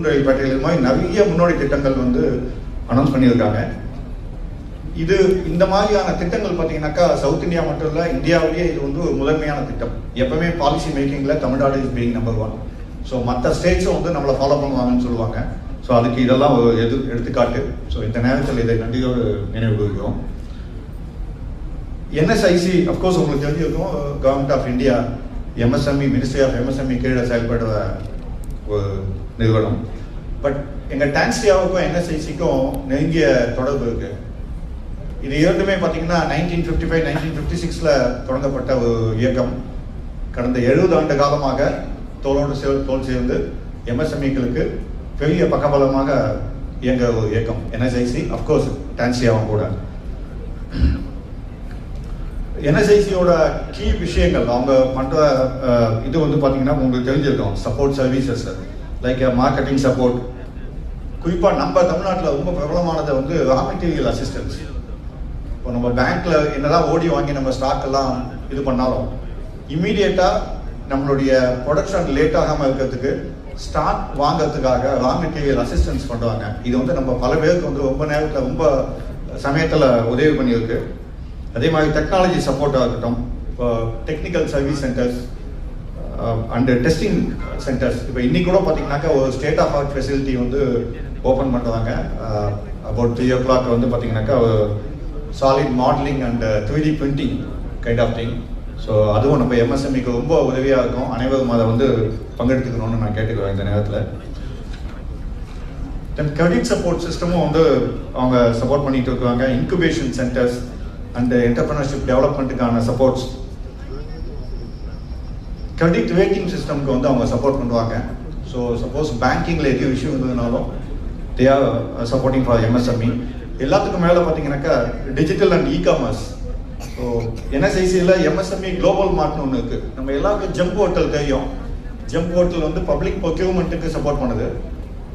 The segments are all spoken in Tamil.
ரயில் பட்டியல் மாதிரி நிறைய முன்னோடி திட்டங்கள் வந்து அனௌன்ஸ் பண்ணியிருக்காங்க. இது இந்த மாதிரியான திட்டங்கள் பார்த்தீங்கன்னாக்கா சவுத் இந்தியா மட்டும் இல்லை, இந்தியாவிலேயே இது வந்து ஒரு முதன்மையான திட்டம். எப்பவுமே பாலிசி மேக்கிங்கில் Tamil Nadu is being number 1. So மற்ற ஸ்டேட்ஸும் வந்து நம்மளை ஃபாலோ பண்ணுவாங்கன்னு சொல்லுவாங்க. ஸோ அதுக்கு இதெல்லாம் ஒரு எடுத்துக்காட்டு. ஸோ இந்த நேரத்தில் இதை நன்றியோடு நினைவு கூறுகிறோம். என்எஸ்ஐசி அஃப்கோர்ஸ் உங்களுக்கு தெரிஞ்சிருக்கும், government of India MSME ministry of MSME கீழே செயல்படுற ஒரு நிறுவனம். பட் எங்கள் டான்ஸ்டியாவுக்கும் என்எஸ்ஐசிக்கும் நெருங்கிய தொடர்பு இருக்கு. இது இரண்டுமே பார்த்தீங்கன்னா 1955 1956 தொடங்கப்பட்ட ஒரு இயக்கம். கடந்த 70 ஆண்டு காலமாக தோளோடு தோல் சேர்ந்து எம்எஸ்எம்இக்களுக்கு பெரிய பக்கபலமாக இயங்க ஒரு இயக்கம் என்எஸ்ஐசி. அஃப்கோர்ஸ் டான்ஸ்டியாவும் கூட. என்எஸ்ஐசியோட கீ விஷயங்கள் அவங்க பண்ணுற இது வந்து பார்த்தீங்கன்னா உங்களுக்கு தெரிஞ்சிருக்கும். Support services like marketing support. குறிப்பாக நம்ம தமிழ்நாட்டில் ரொம்ப பிரபலமானது வந்து ரா மெட்டீரியல் அசிஸ்டன்ஸ். இப்போ நம்ம பேங்க்ல என்னதான் ஓடி வாங்கி நம்ம ஸ்டாக் எல்லாம் இது பண்ணாலும் இம்மீடியட்டாக நம்மளுடைய ப்ரொடக்ஷன் லேட் ஆகாமல் இருக்கிறதுக்கு ஸ்டாக் வாங்கிறதுக்காக ரா மெட்டீரியல் அசிஸ்டன்ஸ் பண்ணுவாங்க. இது வந்து நம்ம பல பேருக்கு வந்து ரொம்ப நேரத்தில் ரொம்ப சமயத்தில் உதவி பண்ணியிருக்கு. அதே மாதிரி டெக்னாலஜி சப்போர்ட்டாக இருக்கட்டும், இப்போ technical service centres and testing centres. இப்போ இன்னைக்கு கூட பார்த்தீங்கன்னாக்கா ஒரு ஸ்டேட் ஆஃப் ஆர்ட் ஃபெசிலிட்டி வந்து ஓப்பன் பண்ணுறாங்க. அபவுட் 3 o'clock வந்து பார்த்தீங்கன்னாக்கா solid modelling and 3D printing kind of thing. So அதுவும் நம்ம எம்எஸ்எம்இக்கு ரொம்ப உதவியாக இருக்கும். அனைவரும் அதை வந்து பங்கெடுத்துக்கணும்னு நான் கேட்டுக்கிறேன் இந்த நேரத்தில். தென் கிரெடிட் சப்போர்ட் சிஸ்டமும் வந்து அவங்க சப்போர்ட் பண்ணிட்டு இருக்காங்க. இன்குபேஷன் சென்டர்ஸ் அண்ட் என்டர்பிரினர்ஷிப் டெவலப்மெண்ட்டுக்கான சப்போர்ட்ஸ். கிரெடிட் ரேட்டிங் சிஸ்டம்க்கு வந்து அவங்க சப்போர்ட் பண்ணுவாங்க. ஸோ சப்போஸ் பேங்கிங்கில் எதுவும் இஷ்யூ இருந்ததுனாலும் they are supporting for MSME. எல்லாத்துக்கும் மேலே பார்த்தீங்கன்னாக்கா டிஜிட்டல் அண்ட் இ-காமர்ஸ். ஸோ என்எஸ்ஐசியில் எம்எஸ்எம்இ குளோபல் மார்ட்னு ஒன்று இருக்குது. நம்ம எல்லாருக்கும் ஜம்ப் ஹோட்டல் தெரியும். ஜம்ப் ஹோட்டல் வந்து பப்ளிக் ப்ரொக்யூர்மெண்ட்டுக்கு சப்போர்ட் பண்ணுது.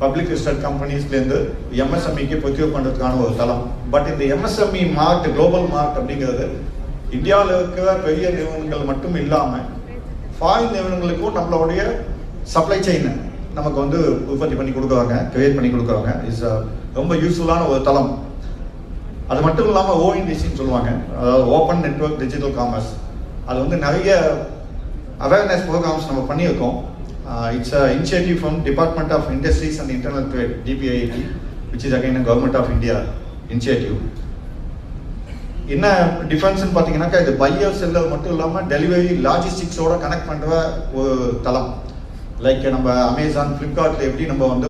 பப்ளிக் லிஸ்டட் கம்பெனிஸ்லேருந்து எம்எஸ்எம்இக்கு ப்ரொக்யூர் பண்ணுறதுக்கான ஒரு தளம். பட் இந்த எம்எஸ்எம்இ மார்ட் குளோபல் மார்ட் அப்படிங்கிறது இந்தியாவில் இருக்கிற பெரிய நிறுவனங்கள் மட்டும் இல்லாமல் ஃபாரின் நிறுவனங்களுக்கும் நம்மளுடைய சப்ளை செயின் நமக்கு வந்து உற்பத்தி பண்ணி கொடுக்குறாங்க, கிரியேட் பண்ணி கொடுக்குறாங்க. இஸ் ரொம்ப யூஸ்ஃபுல்லான ஒரு தளம். அது மட்டும் இல்லாமல் ஓஎன்டிசின்னு சொல்லுவாங்க, அதாவது ஓப்பன் நெட்வொர்க் டிஜிட்டல் காமர்ஸ். அது வந்து நிறைய அவேர்னஸ் ப்ரோக்ராம்ஸ் நம்ம பண்ணியிருக்கோம். It's an initiative from Department of Industries and Internal Trade, DPIIT, which is again a Government of India initiative. என்ன டிஃபரன்ஸ்னு பார்த்தீங்கன்னாக்கா இது பையர் செல்லர் மட்டும் இல்லாமல் டெலிவரி லாஜிஸ்டிக்ஸோட கனெக்ட் பண்ணுற ஒரு தளம். லைக் நம்ம அமேசான், ஃப்ளிப்கார்ட்டில் எப்படி நம்ம வந்து